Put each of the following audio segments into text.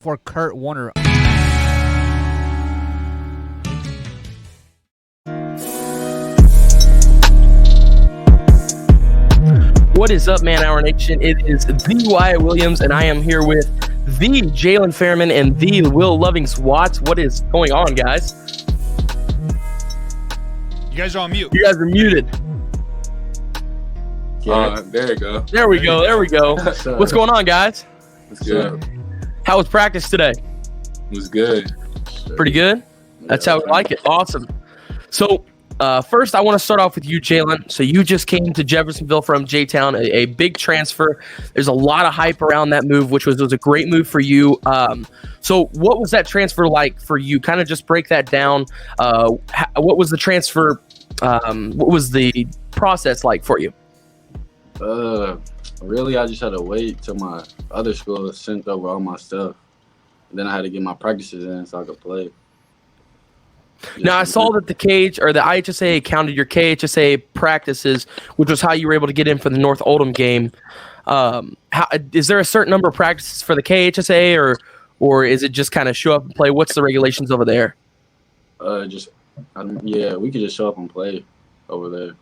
for Kurt Warner. What is up, Man Hour Nation? It is the Wyatt Williams, and I am here with the Jaylen Fairman and the Will Lovings-Watts. What is going on, guys? You guys are on mute. You guys are muted. There you go. There we go. What's going on, guys? It's good. How was practice today? It was good. Pretty good? That's how we like it. Awesome. So, first, I want to start off with you, Jaylen. So you just came to Jeffersonville from J-Town, a big transfer. There's a lot of hype around that move, which was a great move for you. So what was that transfer like for you? Kind of just break that down. What was the transfer? What was the process like for you? Really, I just had to wait till my other school sent over all my stuff. And then I had to get my practices in so I could play. Now, I saw that the IHSA counted your KHSA practices, which was how you were able to get in for the North Oldham game. Is there a certain number of practices for the KHSA, or is it just kind of show up and play? What's the regulations over there? We could just show up and play over there.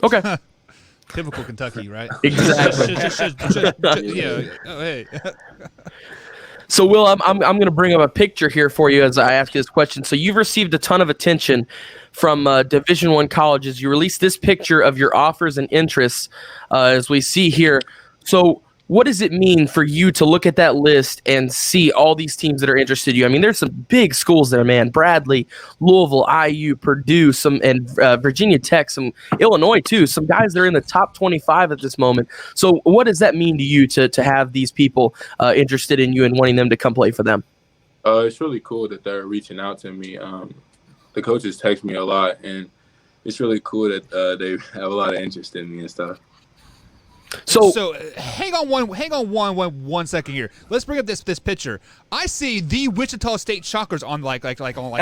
Okay. Typical Kentucky, right? Exactly. Hey. So, Will, I'm going to bring up a picture here for you as I ask you this question. So, you've received a ton of attention from Division I colleges. You released this picture of your offers and interests, as we see here. So, what does it mean for you to look at that list and see all these teams that are interested in you? I mean, there's some big schools there, man. Bradley, Louisville, IU, Purdue, and Virginia Tech, some Illinois, too. Some guys that are in the top 25 at this moment. So what does that mean to you to have these people interested in you and wanting them to come play for them? It's really cool that they're reaching out to me. The coaches text me a lot, and it's really cool that they have a lot of interest in me and stuff. So hang on one second here. Let's bring up this picture. I see the Wichita State Shockers on on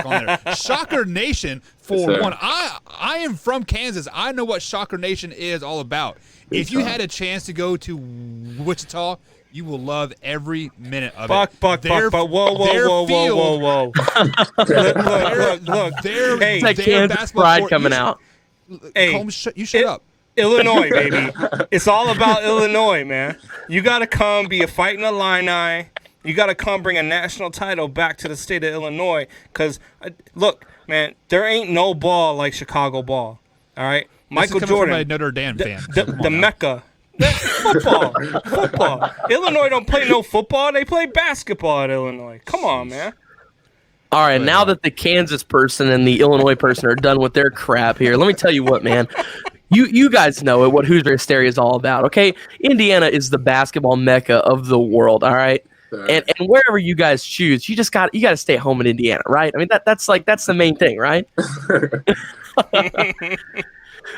there. Shocker Nation for one. I am from Kansas. I know what Shocker Nation is all about. If you had a chance to go to Wichita, you will love every minute of it. Buck. Whoa. Look. Hey, it's like Kansas pride coming out. Hey, Combs, you shut up. Illinois, baby. It's all about Illinois, man. You got to come be a fighting Illini. You got to come bring a national title back to the state of Illinois. Because, look, man, there ain't no ball like Chicago ball. All right? Michael Jordan. From a Notre Dame fan. The Mecca. Football. Illinois don't play no football. They play basketball at Illinois. Come on, man. All right, now that the Kansas person and the Illinois person are done with their crap here, let me tell you what, man. You guys know what Hoosier Hysteria is all about, okay? Indiana is the basketball mecca of the world, all right? And wherever you guys choose, you got to stay home in Indiana, right? I mean that's the main thing, right?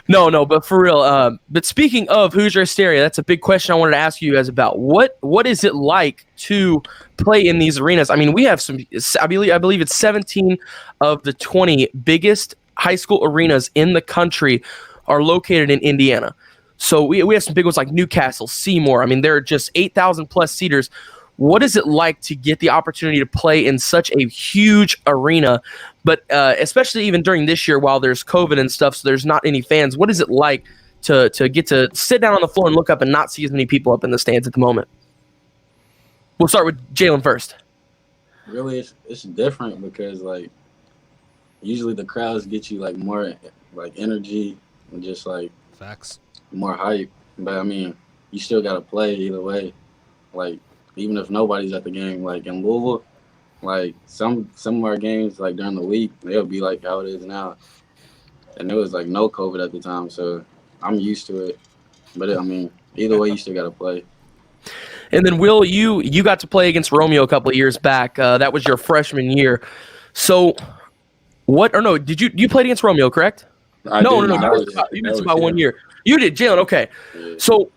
No, but for real. But speaking of Hoosier Hysteria, that's a big question I wanted to ask you guys about. What is it like to play in these arenas? I mean, we have some. I believe it's 17 of the 20 biggest high school arenas in the country are located in Indiana. So we have some big ones like Newcastle, Seymour. I mean, there are just 8,000 plus seaters. What is it like to get the opportunity to play in such a huge arena, but especially even during this year while there's COVID and stuff, so there's not any fans? What is it like to get to sit down on the floor and look up and not see as many people up in the stands at the moment? We'll start with Jaylen first. Really, it's different because, like, usually the crowds get you, like, more, like, energy and just, like, facts, more hype. But, I mean, you still got to play either way. Like, even if nobody's at the game, like in Louisville, like some of our games, like during the week, they'll be like how it is now. And it was like no COVID at the time, so I'm used to it. But I mean, either way, you still got to play. And then Will, you got to play against Romeo a couple of years back. That was your freshman year. So did you play against Romeo, correct? No. You missed about 1 year. You did, Jaylen. Okay. Yeah. So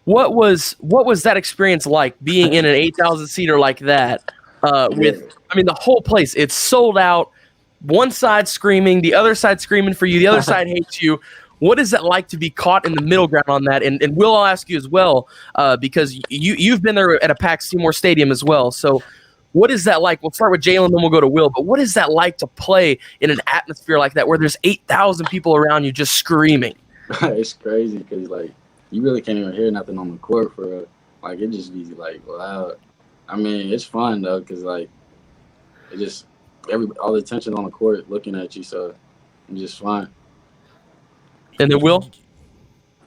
what was that experience like being in an 8,000 seater like that? The whole place, it's sold out. One side screaming, the other side screaming for you. The other side hates you. What is it like to be caught in the middle ground on that? And Will, I'll ask you as well, because you've been there at a packed Seymour Stadium as well. So What is that like? We'll start with Jaylen, then we'll go to Will. But what is that like to play in an atmosphere like that where there's 8,000 people around you just screaming? It's crazy because, like, you really can't even hear nothing on the court for real. Like, it just be, like, loud. I mean, it's fun, though, because, like, it just all the attention on the court looking at you, so it's just fun. And then Will?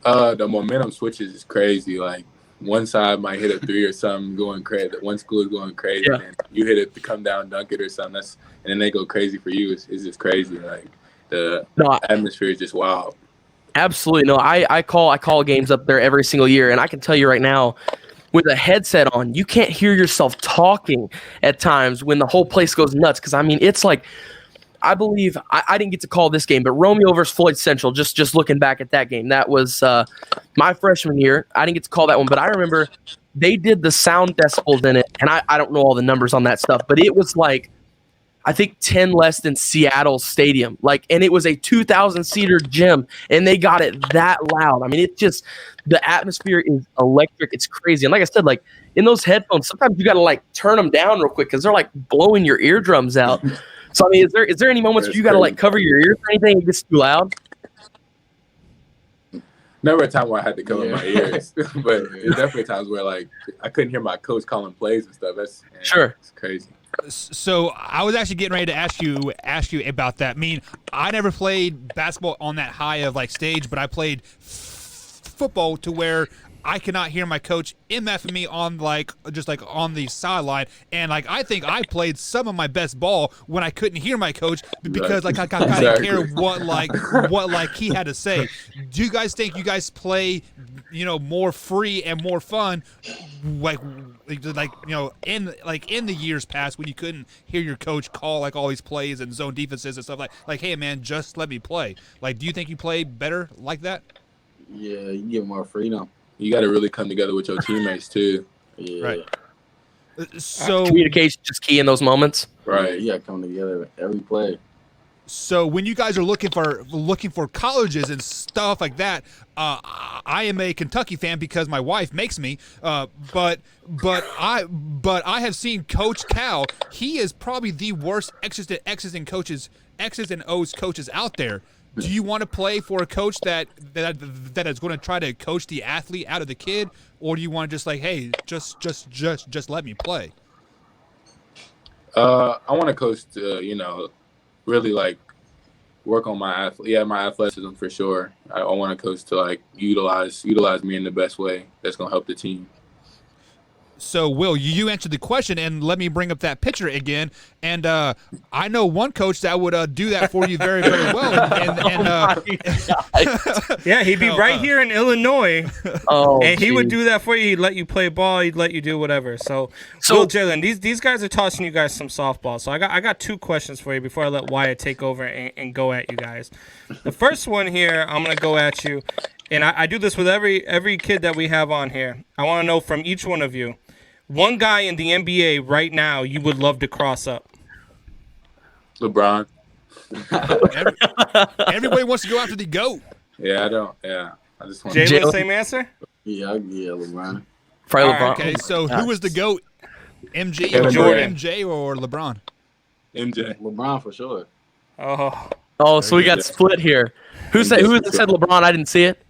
The momentum switches is crazy. Like, one side might hit a three or something going crazy. One school is going crazy, Yeah. and you hit it to come down, dunk it or something. And then they go crazy for you. It's just crazy. Like, the atmosphere is just wild. Absolutely. No, I call games up there every single year, and I can tell you right now, with a headset on, you can't hear yourself talking at times when the whole place goes nuts. Because, I mean, it's like, I believe, I didn't get to call this game, but Romeo versus Floyd Central, just looking back at that game, that was my freshman year. I didn't get to call that one, but I remember they did the sound decibels in it, and I don't know all the numbers on that stuff, but it was like, I think 10 less than Seattle Stadium. Like, and it was a 2,000-seater gym, and they got it that loud. I mean, it just, the atmosphere is electric. It's crazy. And like I said, like, in those headphones, sometimes you got to, like, turn them down real quick because they're, like, blowing your eardrums out. So, I mean, is there any moments where you got to, like, cover your ears or anything? It gets too loud? Never a time where I had to cover my ears, but there's definitely times where, like, I couldn't hear my coach calling plays and stuff. Sure. It's crazy. So I was actually getting ready to ask you about that. I mean, I never played basketball on that high of like stage, but I played football to where I cannot hear my coach MFing me on like just like on the sideline, and like I think I played some of my best ball when I couldn't hear my coach because like I didn't care what like he had to say. Do you guys think you guys play, you know, more free and more fun, like you know, in the years past when you couldn't hear your coach call like all these plays and zone defenses and stuff like hey man, just let me play. Like, do you think you play better like that? Yeah, you get more freedom. You got to really come together with your teammates too. Yeah. Right. So Communication just key in those moments. Right. You got to come together every play. So when you guys are looking for colleges and stuff like that, I am a Kentucky fan because my wife makes me. But I have seen Coach Cal. He is probably the worst X's and O's coaches out there. Do you want to play for a coach that is going to try to coach the athlete out of the kid, or do you want to just like, hey, just let me play? I want to coach to, you know, really like work on my athleticism for sure. I want to coach to like utilize me in the best way that's going to help the team. So, Will, you answered the question, and let me bring up that picture again. And I know one coach that would do that for you very, very well. Yeah, he'd be right here in Illinois, and he would do that for you. He'd let you play ball. He'd let you do whatever. So Will, Jaylen, these guys are tossing you guys some softball. So I got two questions for you before I let Wyatt take over and go at you guys. The first one here, I'm going to go at you, and I do this with every kid that we have on here. I want to know from each one of you, one guy in the NBA right now you would love to cross up. LeBron. Everybody wants to go after the GOAT. Yeah, I don't. Yeah, I just want. Jaylen, same answer? Yeah, LeBron. Probably All LeBron. right, Okay, so who was the GOAT? MJ Kevin or Durant. MJ or LeBron? MJ. LeBron for sure. Oh, so we got split here. Who said LeBron? I didn't see it.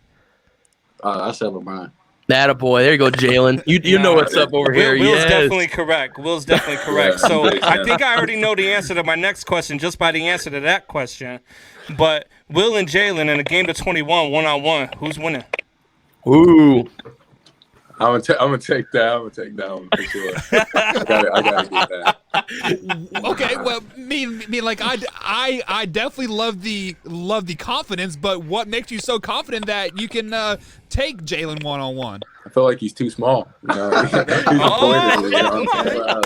I said LeBron. Attaboy. There you go, Jaylen. You know what's up over here. Will's Yes. definitely correct. Will's definitely correct. Yeah. So I think I already know the answer to my next question just by the answer to that question. But Will and Jaylen in a game to 21, 1-on-1, who's winning? Ooh. I'm gonna take that. I'm gonna take that one for sure. I gotta get that. Okay, well, like I definitely love the confidence, but what makes you so confident that you can take Jaylen 1-on-1? I feel like he's too small. You know? He's a pointer, you know?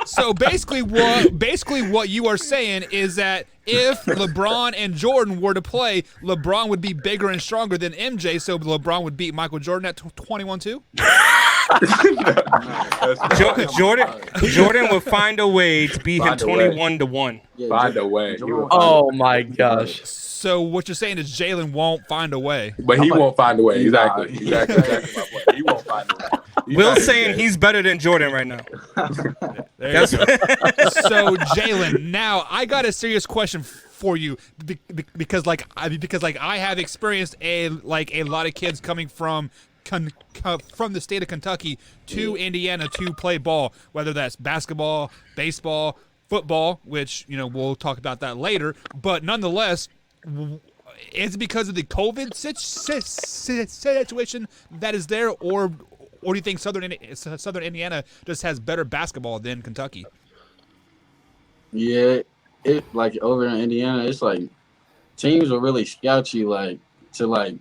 So basically what you are saying is that if LeBron and Jordan were to play, LeBron would be bigger and stronger than MJ, so LeBron would beat Michael Jordan at 21-2? Jordan would find a way to beat him 21-1. Find a way. Oh my gosh. So what you're saying is Jaylen won't find a way. But he won't find a way. Exactly my point. He won't find a way. Will's saying he's better than Jordan right now. There you go. So Jaylen, now I got a serious question for you because I have experienced a lot of kids coming from the state of Kentucky to Indiana to play ball, whether that's basketball, baseball, football, which we'll talk about that later. But nonetheless, is it because of the COVID situation that is there, or do you think Southern Indiana just has better basketball than Kentucky? Yeah, it like over in Indiana, it's like teams will really scout you to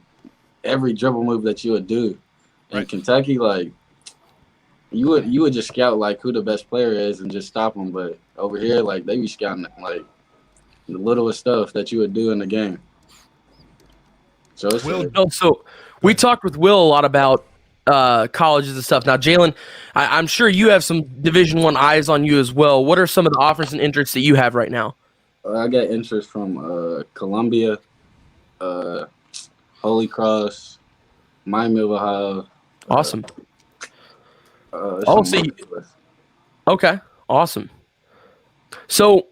every dribble move that you would do. In Right. Kentucky, you would just scout who the best player is and just stop them. But over here, they be scouting the littlest stuff that you would do in the game. So it's So we talked with Will a lot about colleges and stuff. Now, Jaylen, I'm sure you have some Division I eyes on you as well. What are some of the offers and interests that you have right now? I got interest from Columbia, Holy Cross, Miami of Ohio. Awesome. So Okay, awesome. So,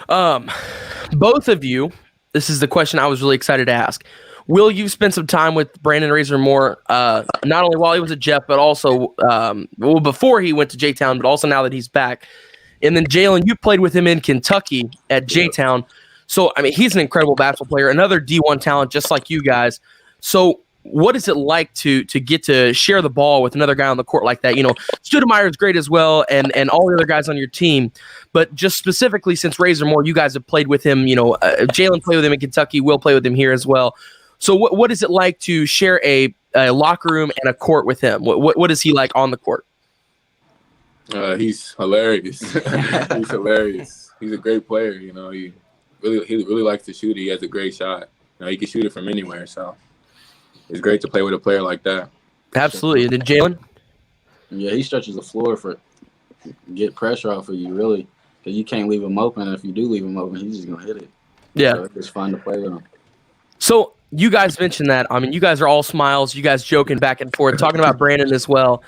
both of you, this is the question I was really excited to ask. Will, you've spent some time with Brandon Razor Moore, not only while he was at Jeff, but also before he went to J-Town, but also now that he's back. And then Jaylen, you played with him in Kentucky at J-Town. So, he's an incredible basketball player, another D1 talent just like you guys. So, what is it like to get to share the ball with another guy on the court like that? Stoudemire is great as well, and all the other guys on your team. But just specifically, since Razor Moore, you guys have played with him. Jaylen played with him in Kentucky. Will play with him here as well. So what is it like to share a locker room and a court with him? What is he like on the court? He's hilarious. He's hilarious. He's a great player. He really likes to shoot. He has a great shot. He can shoot it from anywhere. So it's great to play with a player like that. Absolutely. And then Jaylen? Yeah, he stretches the floor get pressure off of you, really, because you can't leave him open. And if you do leave him open, he's just gonna hit it. Yeah, so it's fun to play with him. So you guys mentioned that. You guys are all smiles. You guys joking back and forth, talking about Brandon as well.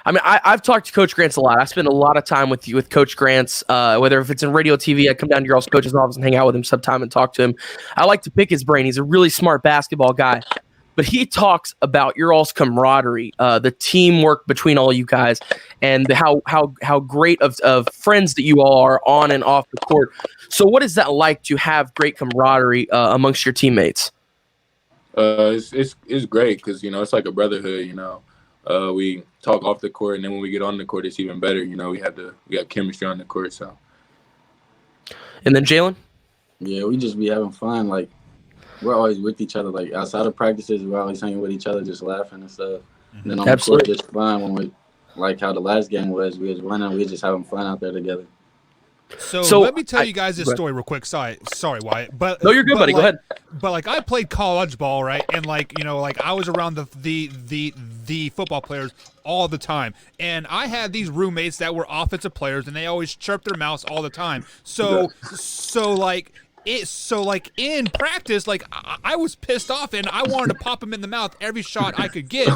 I've talked to Coach Grants a lot. I spend a lot of time with Coach Grants, whether if it's in radio, TV. I come down to your all's coach's office and hang out with him sometime and talk to him. I like to pick his brain. He's a really smart basketball guy. But he talks about your all's camaraderie, the teamwork between all you guys, and how great of friends that you all are on and off the court. So what is that like to have great camaraderie amongst your teammates? It's great because it's like a brotherhood. We talk off the court, and then when we get on the court, it's even better. We got chemistry on the court. So. And then Jaylen? Yeah, we just be having fun. We're always with each other. Outside of practices, we're always hanging with each other, just laughing and stuff. And then on the court, just fun when we how the last game was. We was winning. We was just having fun out there together. So let me tell you guys this story real quick. Sorry, Wyatt. But no, you're good, buddy. Go ahead. But I played college ball, right? And I was around the football players all the time, and I had these roommates that were offensive players, and they always chirped their mouths all the time. So in practice, I was pissed off and I wanted to pop him in the mouth every shot I could get.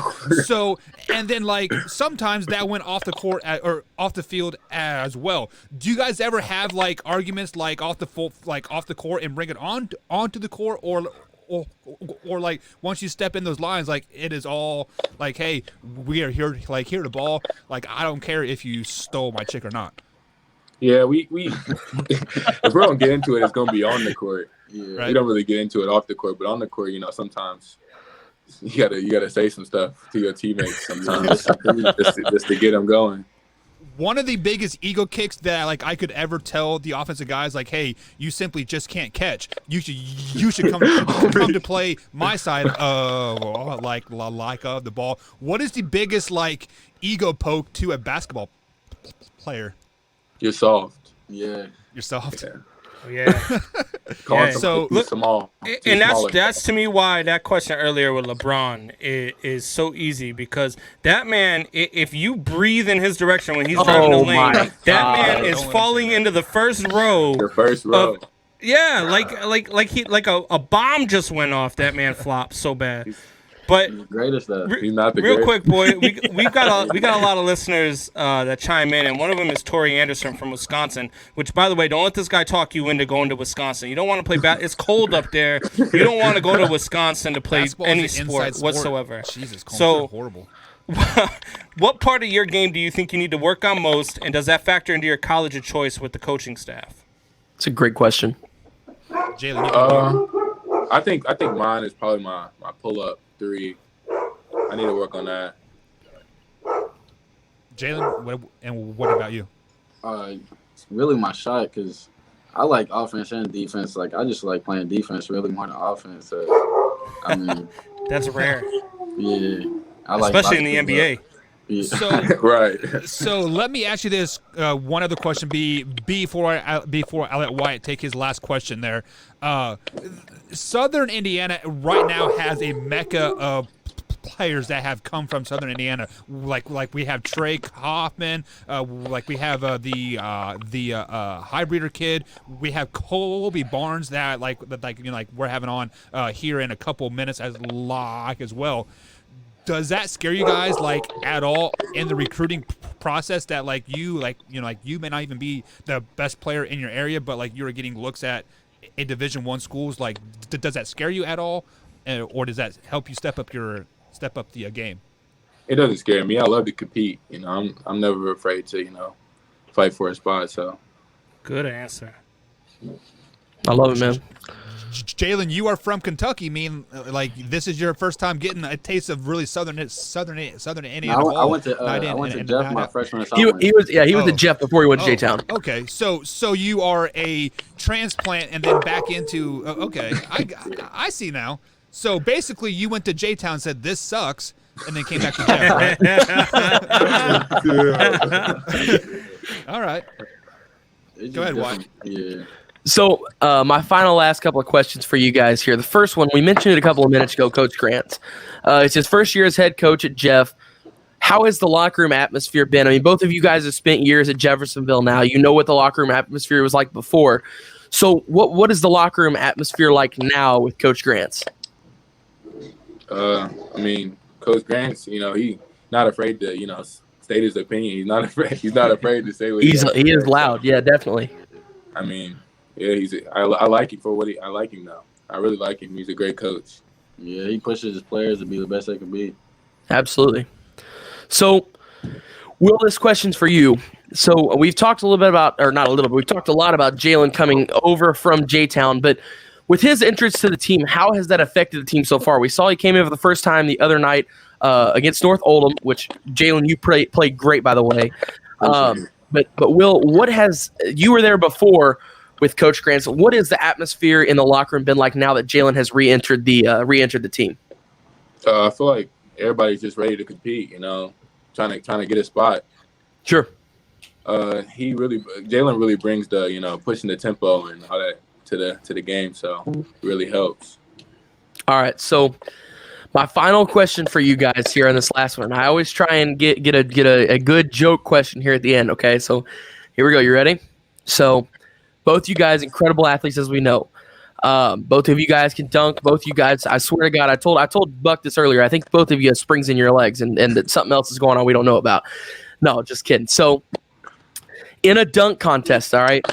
So, and then sometimes that went off the court or off the field as well. Do you guys ever have arguments off the court and bring it onto the court, or once you step in those lines, it is all hey, we are here here to ball. I don't care if you stole my chick or not. Yeah, we if we're gonna get into it, it's gonna be on the court. Yeah, right. We don't really get into it off the court, but on the court, sometimes you gotta say some stuff to your teammates sometimes just to get them going. One of the biggest ego kicks that I could ever tell the offensive guys, hey, you simply just can't catch. You should come to play my side of of the ball. What is the biggest ego poke to a basketball player? You're soft. Yeah. You're soft. Yeah. So small. And that's to me why that question earlier with LeBron is so easy, because that man, if you breathe in his direction when he's driving the lane, that man is falling into the first row. The first row. Yeah, like a bomb just went off. That man flopped so bad. But He's the greatest though. He's not the real greatest. quick, boy, we got a lot of listeners that chime in, and one of them is Tori Anderson from Wisconsin. Which, by the way, don't let this guy talk you into going to Wisconsin. You don't want to play It's cold up there. You don't want to go to Wisconsin to play Basketball is any the sport inside sport. whatsoever. Jesus, So- horrible. What part of your game do you think you need to work on most, and does that factor into your college of choice with the coaching staff? It's a great question. Jaylen, you go. I think mine is probably my pull up three. I need to work on that. Jaylen, what about you? It's really my shot because I like offense and defense. Like I just like playing defense really more than offense. So, I mean, That's rare, yeah, I like especially in the locking NBA. up. Yeah. So, Right. so let me ask you this: one other question, before I let Wyatt take his last question. There, Southern Indiana right now has a mecca of players that have come from Southern Indiana. Like we have Trey Hoffman, like we have the Highbreeder kid. We have Colby Barnes that we're having on here in a couple minutes as well. Does that scare you guys at all in the recruiting process that you may not even be the best player in your area, but you're getting looks at a Division I schools? Does that scare you at all, or does that help you step up the game? It doesn't scare me. I love to compete. I'm never afraid to fight for a spot. So Good answer. I love it, man. Jaylen, you are from Kentucky. This is your first time getting a taste of really Southern Indiana. No, I went to Jeff my freshman and sophomore. He was at Jeff before he went to J-Town. Okay, so you are a transplant and then back into okay. I see now. So basically, you went to J-Town, said this sucks, and then came back to Jeff, right? All right. It's Go ahead, just Wyatt. Yeah. So my last couple of questions for you guys here. The first one, we mentioned it a couple of minutes ago, Coach Grant. It's his first year as head coach at Jeff. How has the locker room atmosphere been? I mean, both of you guys have spent years at Jeffersonville now. You know what the locker room atmosphere was like before. So what is the locker room atmosphere like now with Coach Grant? I mean, Coach Grant's, he's not afraid to, state his opinion. He's not afraid to say what he is loud. Yeah, definitely. I mean, yeah, I like him for what I like him now. I really like him. He's a great coach. Yeah, he pushes his players to be the best they can be. Absolutely. So, Will, this question's for you. So we've talked a little bit about, or not a little bit, we've talked a lot about Jaylen coming over from J-Town, but with his entrance to the team, how has that affected the team so far? We saw he came in for the first time the other night against North Oldham, which Jaylen, you played great, by the way. But Will, you were there before with Coach Grant. So what is the atmosphere in the locker room been like now that Jaylen has re-entered the team? I feel like everybody's just ready to compete. Trying to get a spot. Sure. Jaylen really brings the pushing the tempo and all that to the game, so it really helps. All right, so my final question for you guys here on this last one. I always try and get a good joke question here at the end. Okay, so here we go. You ready? So both you guys, incredible athletes as we know. Both of you guys can dunk. Both of you guys, I swear to God, I told Buck this earlier. I think both of you have springs in your legs, and that something else is going on we don't know about. No, just kidding. So in a dunk contest, all right,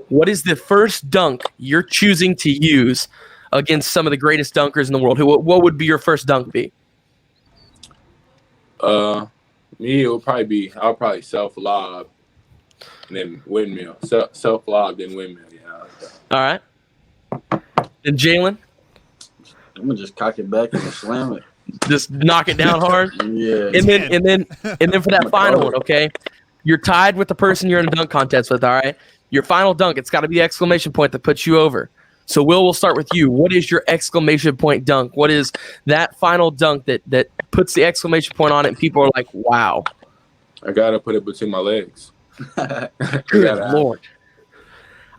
what is the first dunk you're choosing to use against some of the greatest dunkers in the world? What would be your first dunk be? Me, I'll probably self-lob and then windmill. Self-lob, then windmill, All right. And Jaylen? I'm gonna just cock it back and slam it. Just knock it down hard? Yeah. And then for that final one, okay? You're tied with the person you're in a dunk contest with, all right? Your final dunk, it's got to be the exclamation point that puts you over. So, Will, we'll start with you. What is your exclamation point dunk? What is that final dunk that puts the exclamation point on it and people are like, wow? I got to put it between my legs. Good Lord.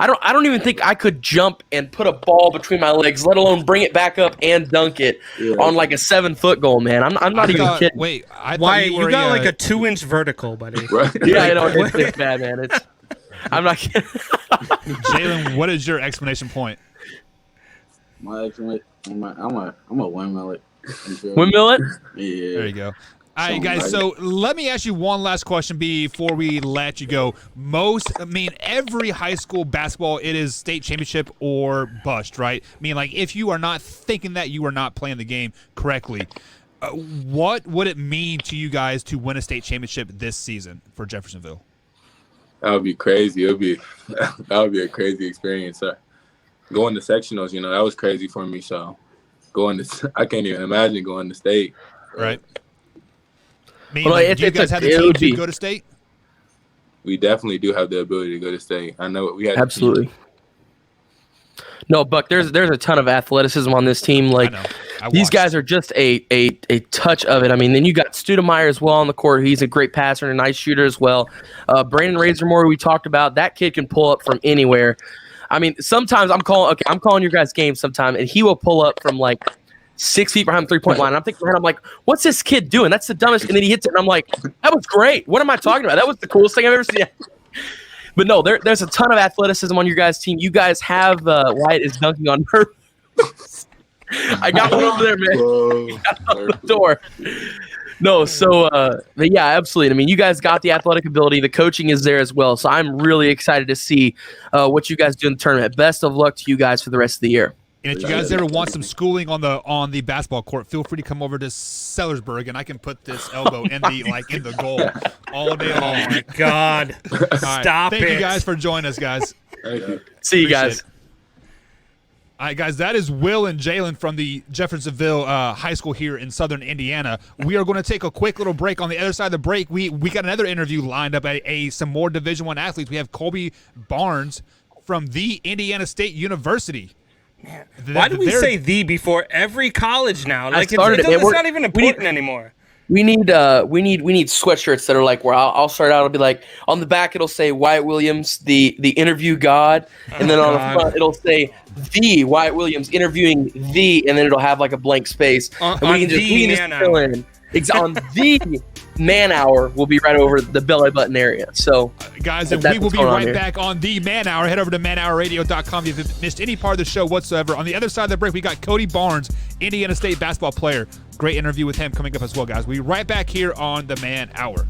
I don't even think I could jump and put a ball between my legs, let alone bring it back up and dunk it on like a 7-foot goal, man. I'm not even kidding. Wait, Why you got like a 2-inch vertical, buddy? Right? Yeah, I know. It's bad, man. I'm not kidding. Jaylen, what is your explanation point? My exclamation, I'm a windmill it. Windmill it? Yeah. There you go. All right, Something guys. like So let me ask you one last question before we let you go. Every high school basketball, it is state championship or bust, right? Like if you are not thinking that, you are not playing the game correctly. What would it mean to you guys to win a state championship this season for Jeffersonville? That would be crazy. That would be a crazy experience. Going to sectionals, that was crazy for me. So I can't even imagine going to state. Right. Do you It's guys have the it team would to be- go to state? We definitely do have the ability to go to state. I know we had Absolutely. No, Buck, there's a ton of athleticism on this team. Like I know. I these watched. guys are just a touch of it. Then you got Studemeyer as well on the court. He's a great passer and a nice shooter as well. Brandon Razormore, we talked about, that kid can pull up from anywhere. Sometimes I'm calling your guys' game sometime, and he will pull up from like 6 feet behind the 3-point line. And I'm thinking, I'm like, what's this kid doing? That's the dumbest. And then he hits it, and I'm like, that was great. What am I talking about? That was the coolest thing I've ever seen. But no, there's a ton of athleticism on your guys' team. You guys have Wyatt is dunking on purpose. I got one over there, man. Got on the door. No, but yeah, absolutely. You guys got the athletic ability. The coaching is there as well. So I'm really excited to see what you guys do in the tournament. Best of luck to you guys for the rest of the year. And if you guys ever want some schooling on the basketball court, feel free to come over to Sellersburg, and I can put this elbow in the goal all day long. Oh my God! Stop it! Thank you guys for joining us, guys. Thank you. See you guys. All right, guys, that is Will and Jaylen from the Jeffersonville High School here in southern Indiana. We are going to take a quick little break. On the other side of the break, we got another interview lined up, some more Division I athletes. We have Colby Barnes from the Indiana State University. Man, why do we say "the" before every college now? Like it's not even important anymore. We need sweatshirts that are like where I'll start out. It'll be like on the back it'll say Wyatt Williams, the interview god, and then on the front it'll say the Wyatt Williams interviewing the, and then it'll have like a blank space. On we can just fill in. On the Man Hour will be right over the belly button area. So, guys, and we will be right back on the Man Hour. Head over to manhourradio.com if you've missed any part of the show whatsoever. On the other side of the break, we got Colby Barnes, Indiana State basketball player. Great interview with him coming up as well, guys. We'll be right back here on the Man Hour.